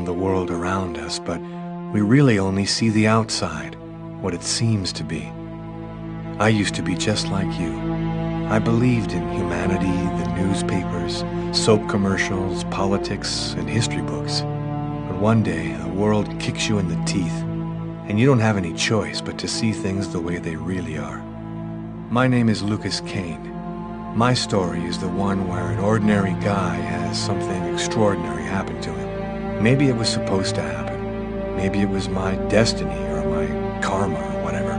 the world around us, but we really only see the outside, what it seems to be. I used to be just like you. I believed in humanity, the newspapers, soap commercials, politics, and history books. But one day, the world kicks you in the teeth, and you don't have any choice but to see things the way they really are. My name is Lucas Kane. My story is the one where an ordinary guy has something extraordinary happen to him. Maybe it was supposed to happen. Maybe it was my destiny or my karma or whatever.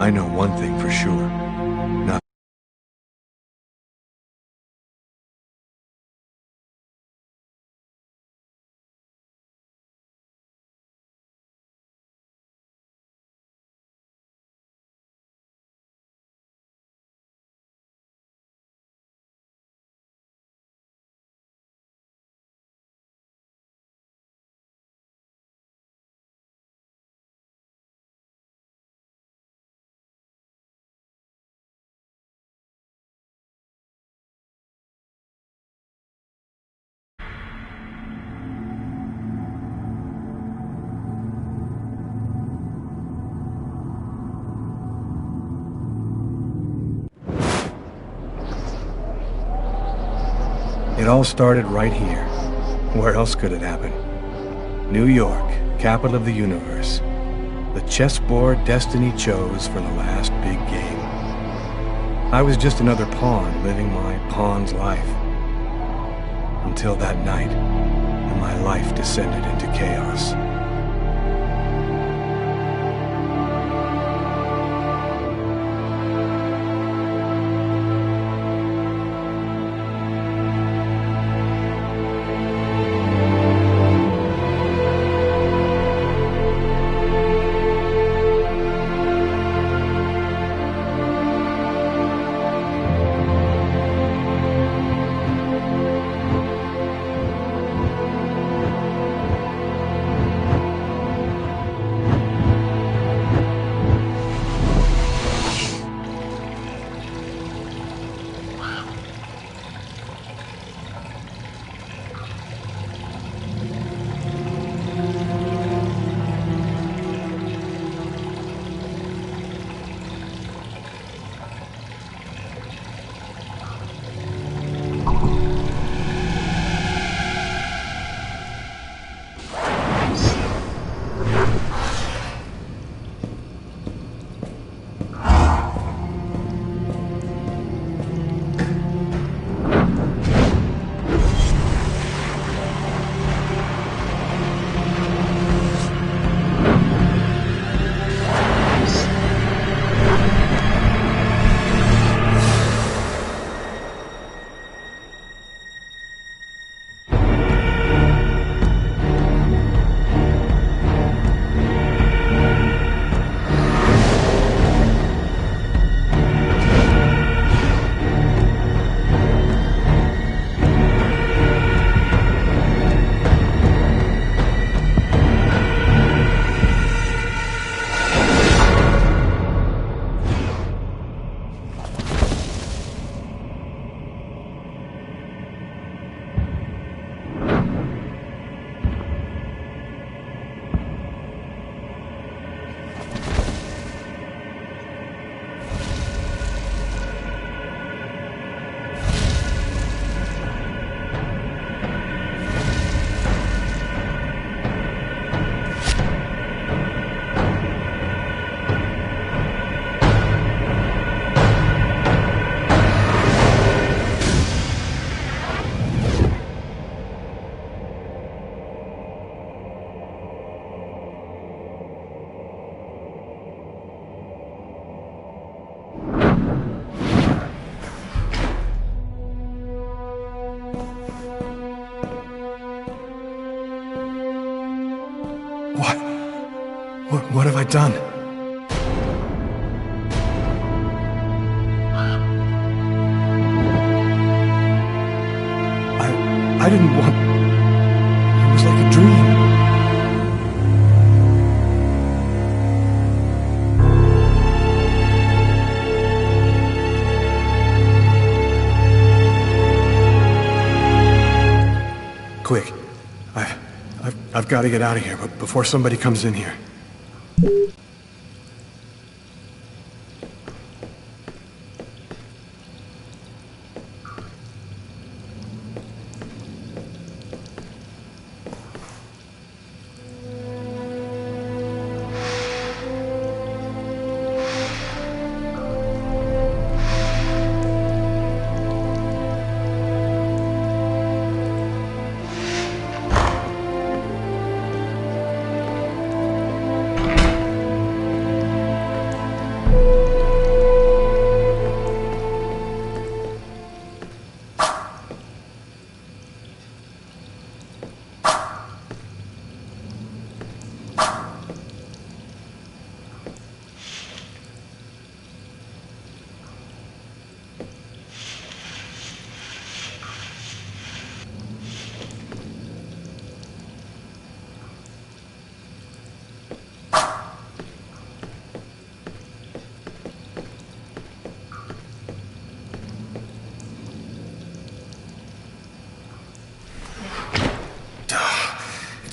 I know one thing for sure. Nothing. It all started right here. Where else could it happen? New York, capital of the universe. The chessboard destiny chose for the last big game. I was just another pawn living my pawn's life. Until that night, and my life descended into chaos. What have I done? I didn't want... It was like a dream. Quick. I've gotta get out of here, but before somebody comes in here.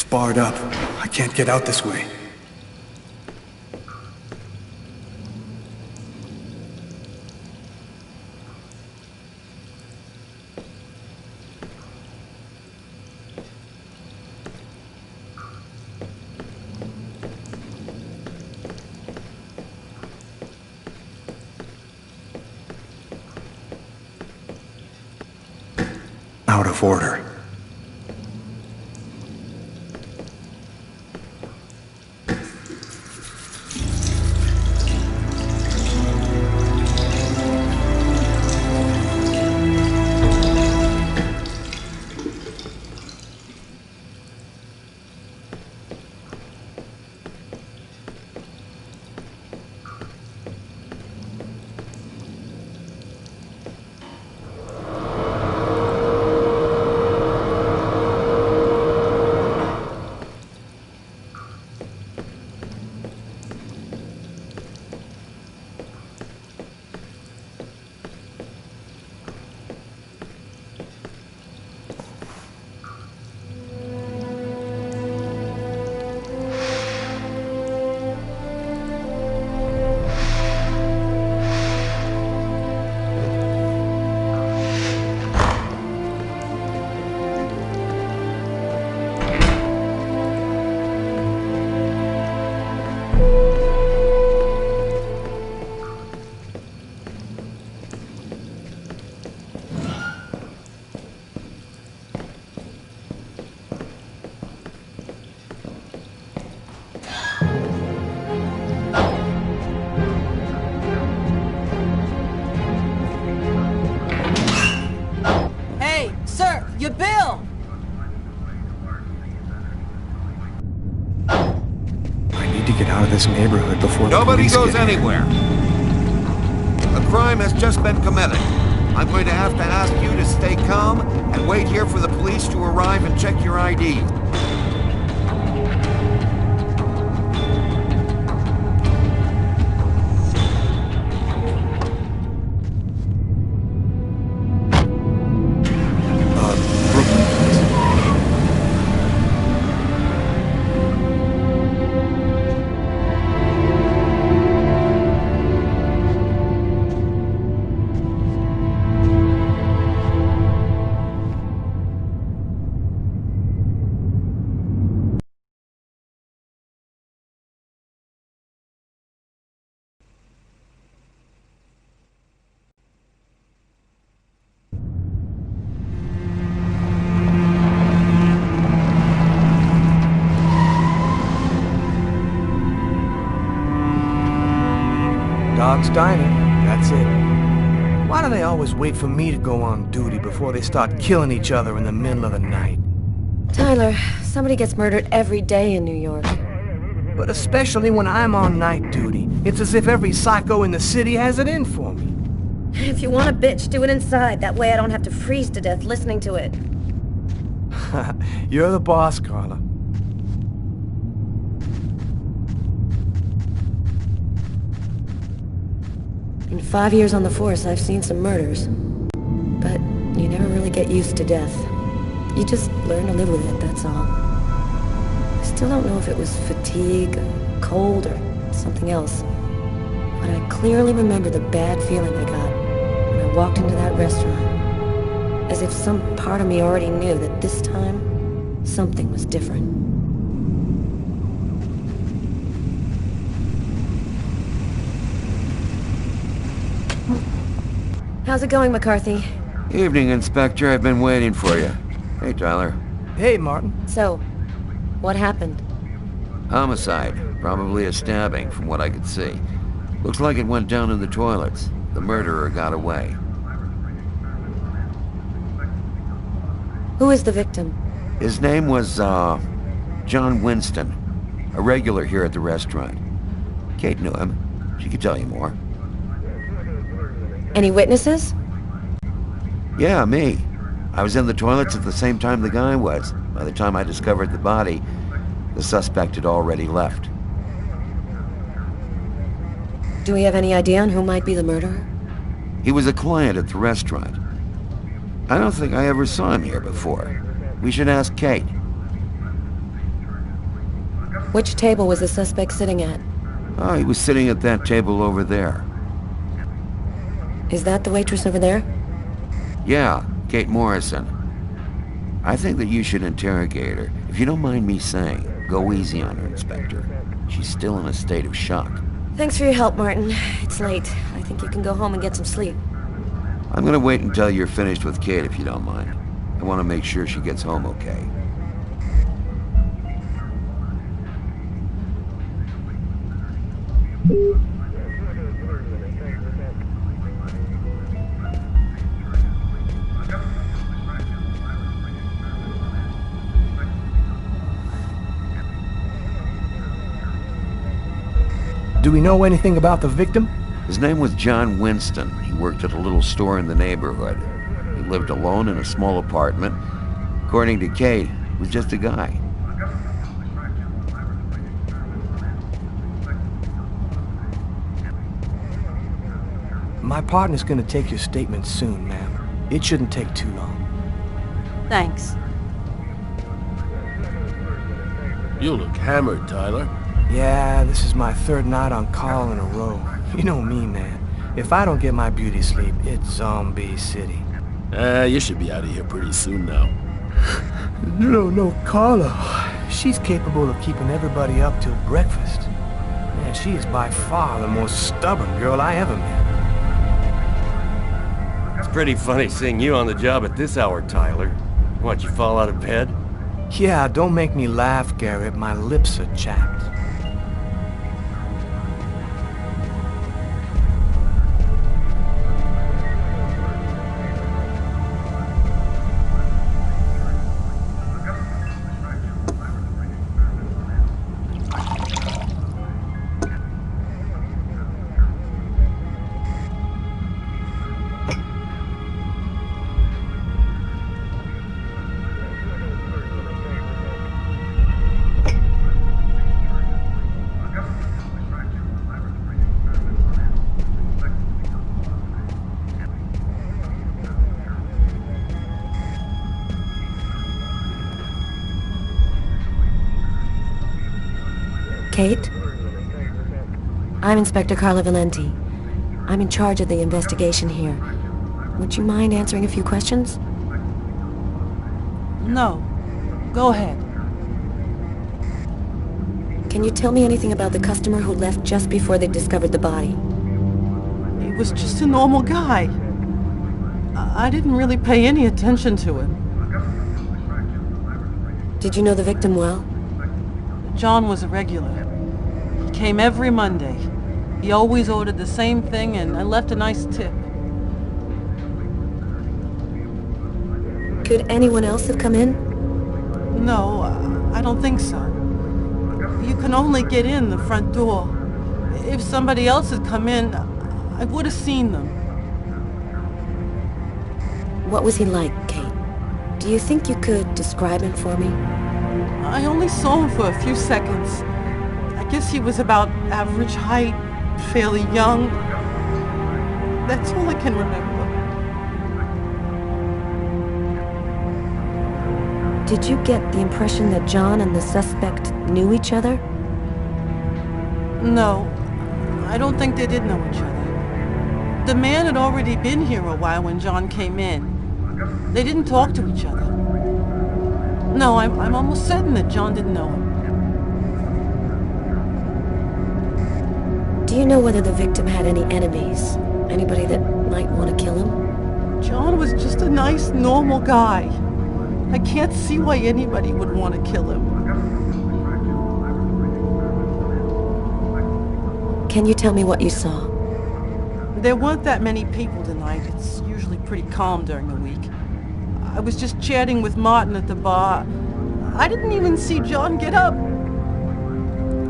Barred up. I can't get out this way. Out of order. This neighborhood before Nobody goes get anywhere. A crime has just been committed. I'm going to have to ask you to stay calm and wait here for the police to arrive and check your ID. Dog's Diner, that's it. Why do they always wait for me to go on duty before they start killing each other in the middle of the night? Tyler, somebody gets murdered every day in New York. But especially when I'm on night duty. It's as if every psycho in the city has it in for me. If you want a bitch, do it inside. That way I don't have to freeze to death listening to it. You're the boss, Carla. In 5 years on the force, I've seen some murders. But you never really get used to death. You just learn to live with it, that's all. still don't know if it was fatigue, cold, or something else. But I clearly remember the bad feeling I got when I walked into that restaurant. As if some part of me already knew that this time, something was different. How's it going, McCarthy? Evening, Inspector. I've been waiting for you. Hey, Tyler. Hey, Martin. So, what happened? Homicide. Probably a stabbing, from what I could see. Looks like it went down in the toilets. The murderer got away. Who is the victim? His name was, John Winston. A regular here at the restaurant. Kate knew him. She could tell you more. Any witnesses? Yeah, me. I was in the toilets at the same time the guy was. By the time I discovered the body, the suspect had already left. Do we have any idea on who might be the murderer? He was a client at the restaurant. I don't think I ever saw him here before. We should ask Kate. Which table was the suspect sitting at? Oh, he was sitting at that table over there. Is that the waitress over there? Yeah, Kate Morrison. I think that you should interrogate her. If you don't mind me saying, go easy on her, Inspector. She's still in a state of shock. Thanks for your help, Martin. It's late. I think you can go home and get some sleep. I'm gonna wait until you're finished with Kate, if you don't mind. I want to make sure she gets home okay. Do we know anything about the victim? His name was John Winston. He worked at a little store in the neighborhood. He lived alone in a small apartment. According to Kate, he was just a guy. My partner's gonna take your statement soon, ma'am. It shouldn't take too long. Thanks. You look hammered, Tyler. Yeah, this is my third night on call in a row. You know me, man. If I don't get my beauty sleep, it's Zombie City. You should be out of here pretty soon now. No, Carla. She's capable of keeping everybody up till breakfast. Man, she is by far the most stubborn girl I ever met. It's pretty funny seeing you on the job at this hour, Tyler. What, you fall out of bed? Yeah, don't make me laugh, Garrett. My lips are chapped. Kate? I'm Inspector Carla Valenti. I'm in charge of the investigation here. Would you mind answering a few questions? No. Go ahead. Can you tell me anything about the customer who left just before they discovered the body? He was just a normal guy. I didn't really pay any attention to him. Did you know the victim well? John was a regular. He came every Monday. He always ordered the same thing and I left a nice tip. Could anyone else have come in? No, I don't think so. You can only get in the front door. If somebody else had come in, I would have seen them. What was he like, Kate? Do you think you could describe him for me? I only saw him for a few seconds. I guess he was about average height, fairly young. That's all I can remember. Did you get the impression that John and the suspect knew each other? No, I don't think they did know each other. The man had already been here a while when John came in. They didn't talk to each other. No, I'm almost certain that John didn't know him. Do you know whether the victim had any enemies? Anybody that might want to kill him? John was just a nice, normal guy. I can't see why anybody would want to kill him. Can you tell me what you saw? There weren't that many people tonight. It's usually pretty calm during the week. I was just chatting with Martin at the bar. I didn't even see John get up.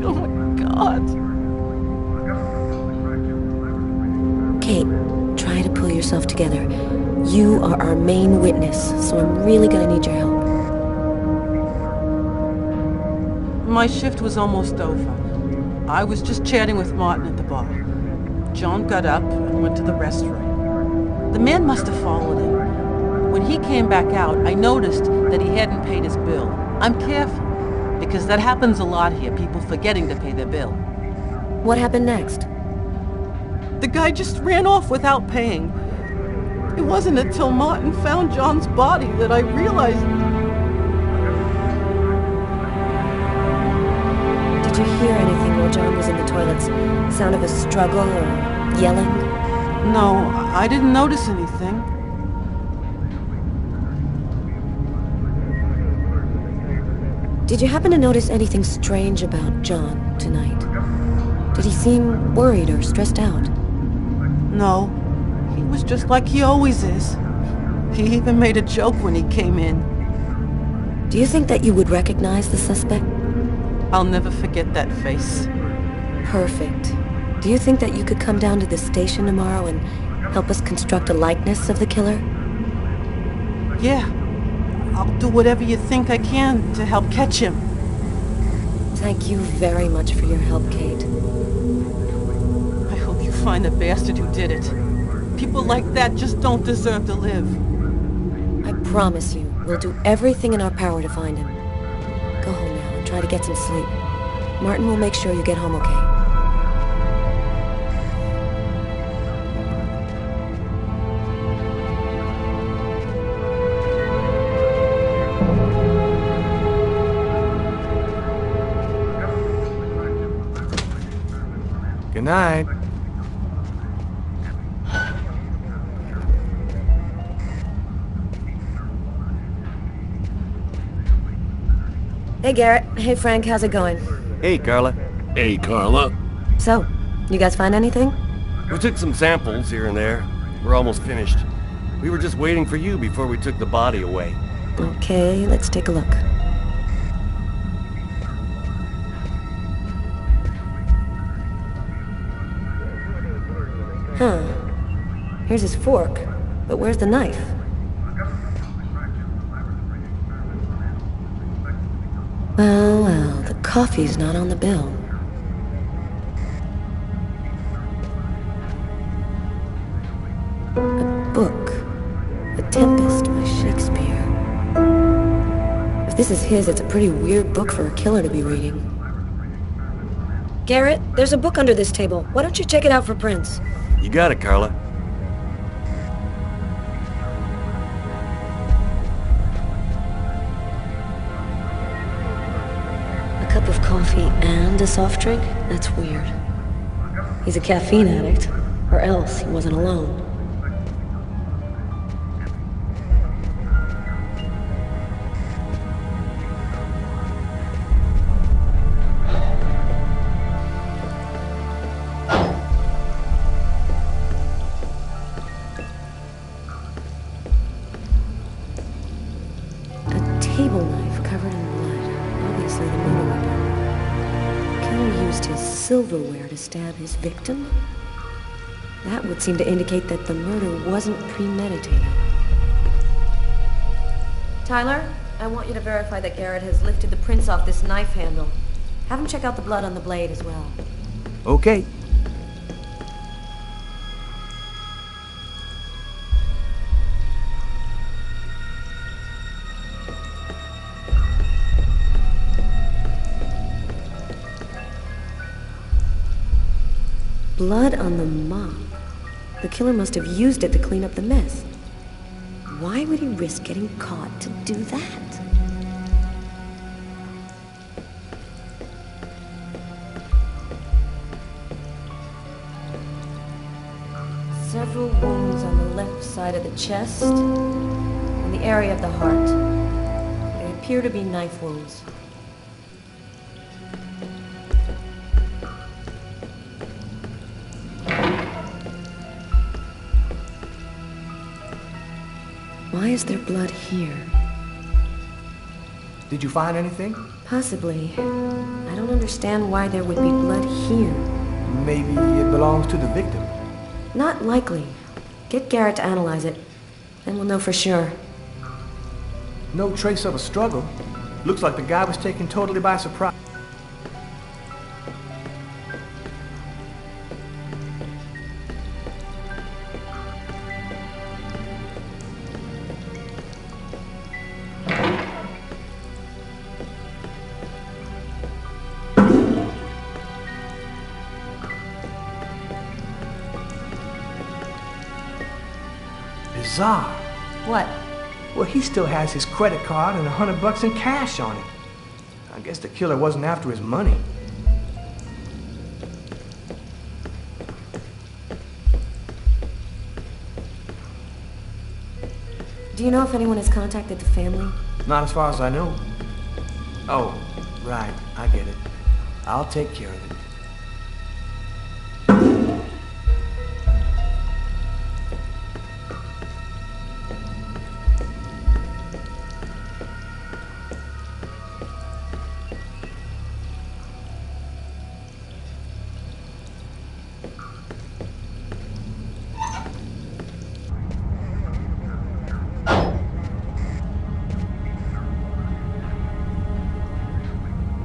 Oh my God. Kate, try to pull yourself together. You are our main witness, so I'm really gonna need your help. My shift was almost over. I was just chatting with Martin at the bar. John got up and went to the restroom. The man must have followed him. When he came back out, I noticed that he hadn't paid his bill. I'm careful, because that happens a lot here, people forgetting to pay their bill. What happened next? The guy just ran off without paying. It wasn't until Martin found John's body that I realized... Did you hear anything while John was in the toilets? Sound of a struggle or yelling? No, I didn't notice anything. Did you happen to notice anything strange about John tonight? Did he seem worried or stressed out? No, he was just like he always is. He even made a joke when he came in. Do you think that you would recognize the suspect? I'll never forget that face. Perfect. Do you think that you could come down to the station tomorrow and help us construct a likeness of the killer? Yeah. I'll do whatever you think I can to help catch him. Thank you very much for your help, Kate. I hope you find the bastard who did it. People like that just don't deserve to live. I promise you, we'll do everything in our power to find him. Go home now and try to get some sleep. Martin will make sure you get home okay. Good night. Hey, Garrett. Hey, Frank. How's it going? Hey, Carla. Hey, Carla. So, you guys find anything? We took some samples here and there. We're almost finished. We were just waiting for you before we took the body away. Okay, let's take a look. Huh. Here's his fork, but where's the knife? Well, the coffee's not on the bill. A book. The Tempest by Shakespeare. If this is his, it's a pretty weird book for a killer to be reading. Garrett, there's a book under this table. Why don't you check it out for prints? You got it, Carla. A cup of coffee and a soft drink? That's weird. He's a caffeine addict, or else he wasn't alone. Table knife covered in blood. Obviously the murder weapon. Killer used his silverware to stab his victim? That would seem to indicate that the murder wasn't premeditated. Tyler, I want you to verify that Garrett has lifted the prints off this knife handle. Have him check out the blood on the blade as well. Okay. Blood on the mop. The killer must have used it to clean up the mess. Why would he risk getting caught to do that? Several wounds on the left side of the chest and the area of the heart. They appear to be knife wounds. Why is there blood here? Did you find anything? Possibly. I don't understand why there would be blood here. Maybe it belongs to the victim. Not likely. Get Garrett to analyze it, then we'll know for sure. No trace of a struggle. Looks like the guy was taken totally by surprise. Bizarre. What? Well, he still has his credit card and $100 in cash on it. I guess the killer wasn't after his money. Do you know if anyone has contacted the family? Not as far as I know. Oh, right. I get it. I'll take care of it.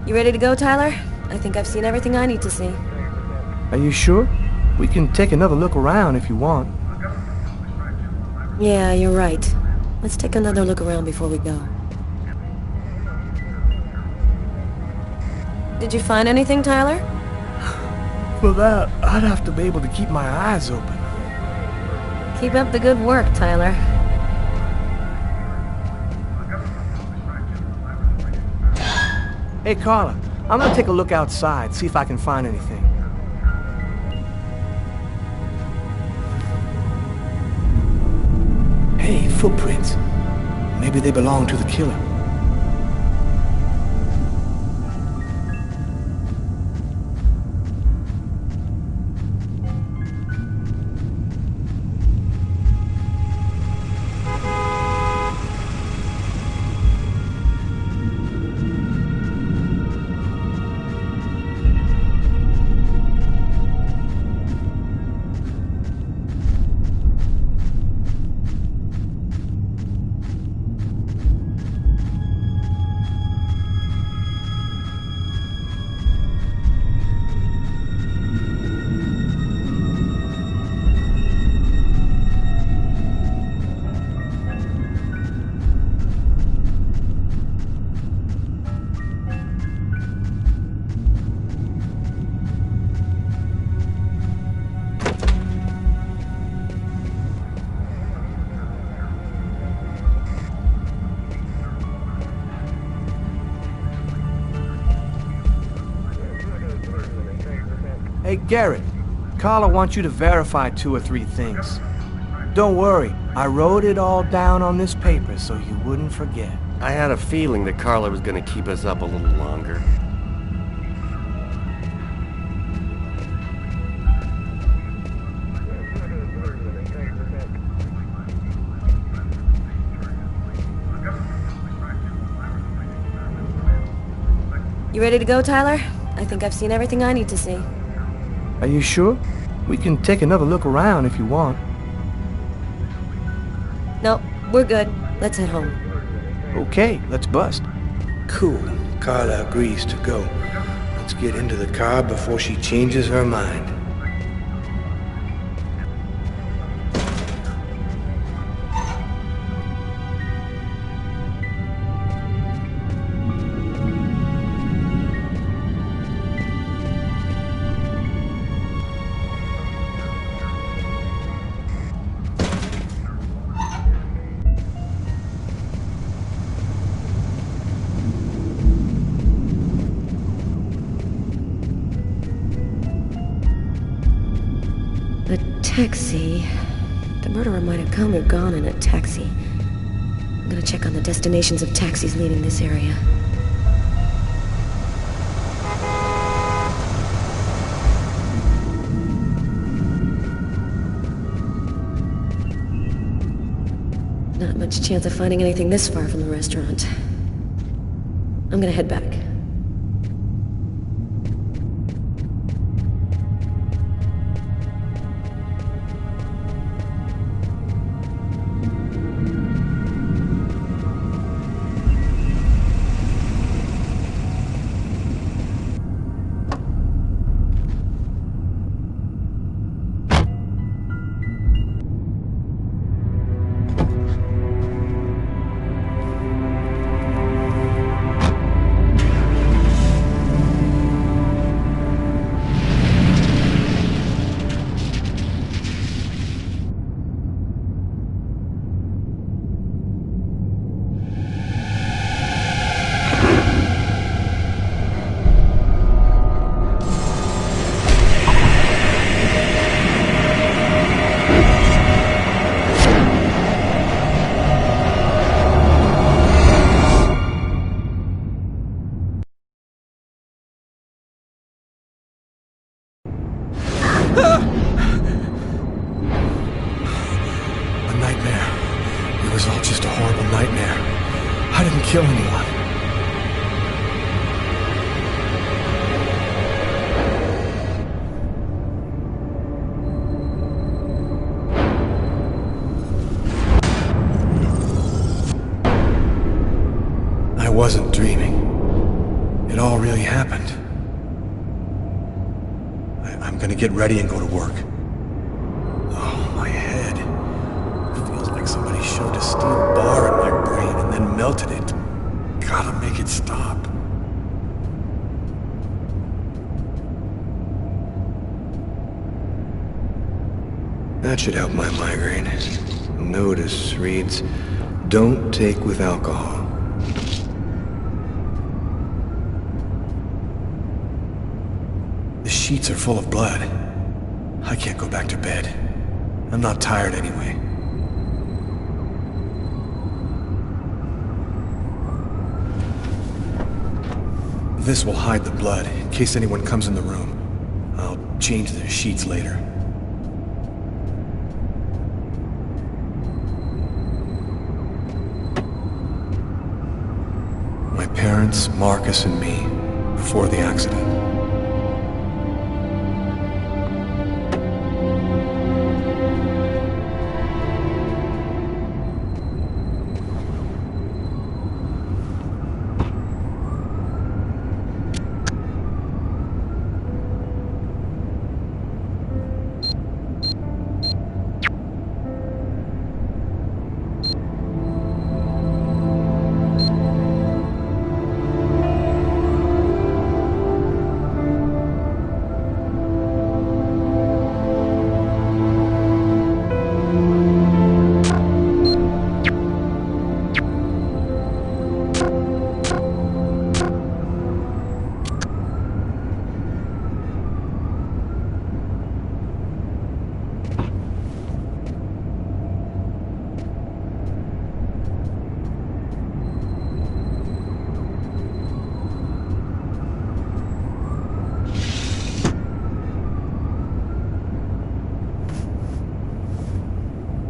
You ready to go, Tyler? I think I've seen everything I need to see. Are you sure? We can take another look around if you want. Yeah, you're right. Let's take another look around before we go. Did you find anything, Tyler? For that, I'd have to be able to keep my eyes open. Keep up the good work, Tyler. Hey, Carla, I'm gonna take a look outside, see if I can find anything. Hey, footprints. Maybe they belong to the killer. Hey, Garrett, Carla wants you to verify 2 or 3 things. Don't worry, I wrote it all down on this paper so you wouldn't forget. I had a feeling that Carla was gonna keep us up a little longer. You ready to go, Tyler? I think I've seen everything I need to see. Are you sure? We can take another look around if you want. Nope, we're good. Let's head home. Okay, let's bust. Cool. Carla agrees to go. Let's get into the car before she changes her mind. taxi. The murderer might have come or gone in a taxi. I'm gonna check on the destinations of taxis leaving this area. Not much chance of finding anything this far from the restaurant. I'm gonna head back. A nightmare. It was all just a horrible nightmare. I didn't kill anyone. I wasn't dreaming. It all really happened. I'm gonna get ready and go to work. Oh, my head. It feels like somebody shoved a steel bar in my brain and then melted it. Gotta make it stop. That should help my migraine. Notice reads, "Don't take with alcohol." The sheets are full of blood. I can't go back to bed. I'm not tired anyway. This will hide the blood in case anyone comes in the room. I'll change the sheets later. My parents, Marcus, and me, before the accident.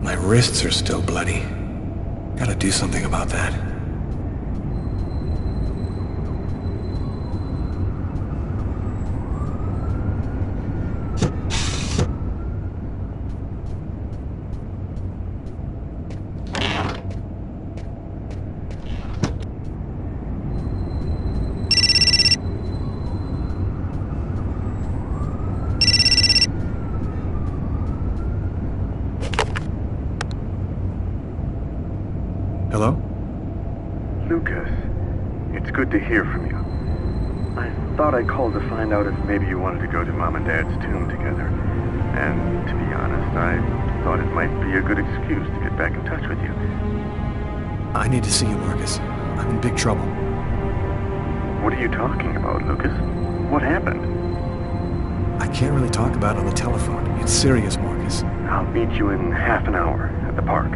My wrists are still bloody. Gotta do something about that. Hello? Lucas, it's good to hear from you. I thought I called to find out if maybe you wanted to go to Mom and Dad's tomb together. And to be honest, I thought it might be a good excuse to get back in touch with you. I need to see you, Marcus. I'm in big trouble. What are you talking about, Lucas? What happened? I can't really talk about it on the telephone. It's serious, Marcus. I'll meet you in half an hour at the park.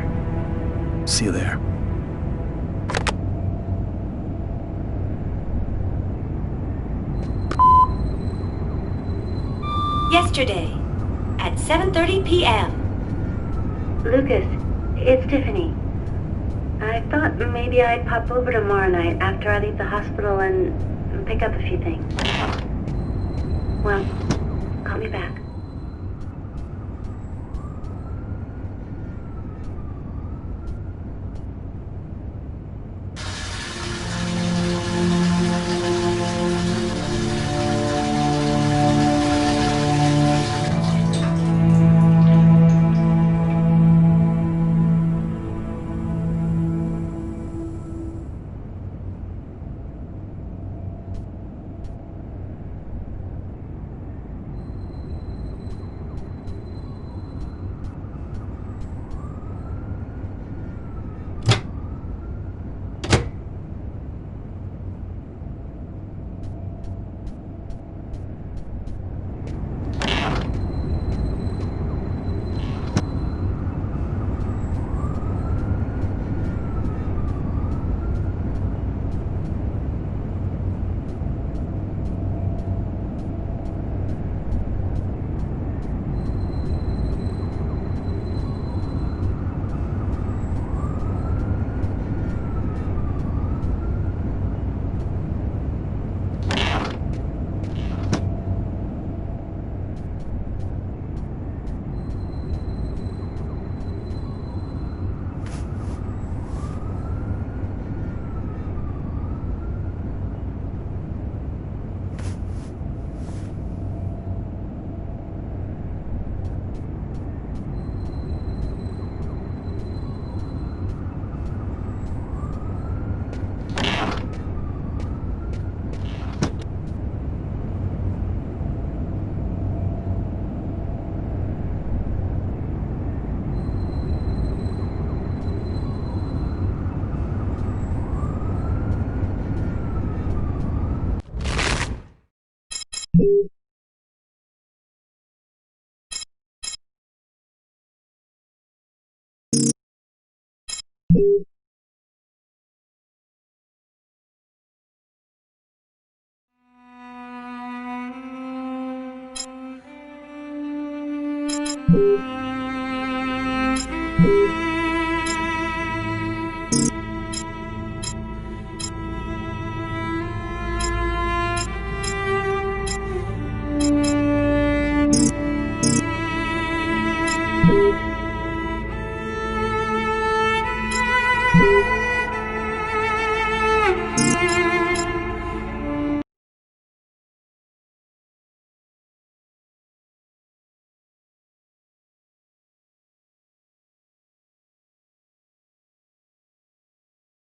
See you there. Yesterday, at 7:30 p.m. Lucas, it's Tiffany. I thought maybe I'd pop over tomorrow night after I leave the hospital and pick up a few things. Well, call me back.